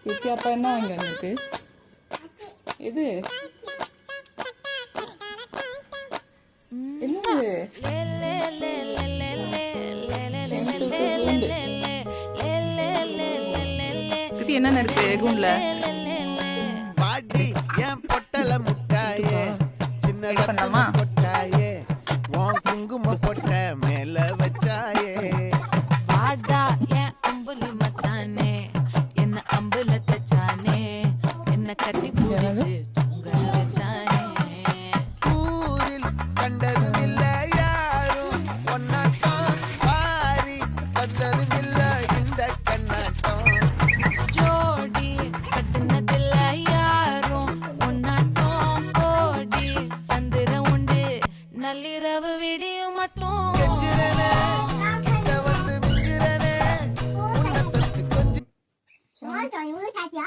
சித்தி அப்பா என்ன வாங்கி வந்திருக்கு? இது என்னது? செங்குத்து கூண்டு. சித்தி என்னென்ன இருக்கு கூண்டுல? பாடி என் பொட்டல முட்டாயே சின்ன பண்ணலாமா? பொட்டாயே உன் குங்கும பொட்ட மேல வச்சாயே வாடா என் அம்புலி மச்சானே என்ன அம்புல தச்சானே என்ன கட்டி பிடிச்சு தூங்க வச்சானே ஊரில் கண்டதும் இல்ல யாரும் ஒன்னாட்டம் பாரி தந்ததும் இல்ல இந்த கண்ணாட்டம் ஜோடி கட்டுனதில்ல யாரும் உன்னாட்டம் கோடி தந்திர உண்டு நள்ளிரவு விடியும் மட்டும் கெஞ்சிரனே கிட்ட வந்து மிஞ்சிரனே உன்னை தொட்டு கொஞ்சம்什么等于不是太假？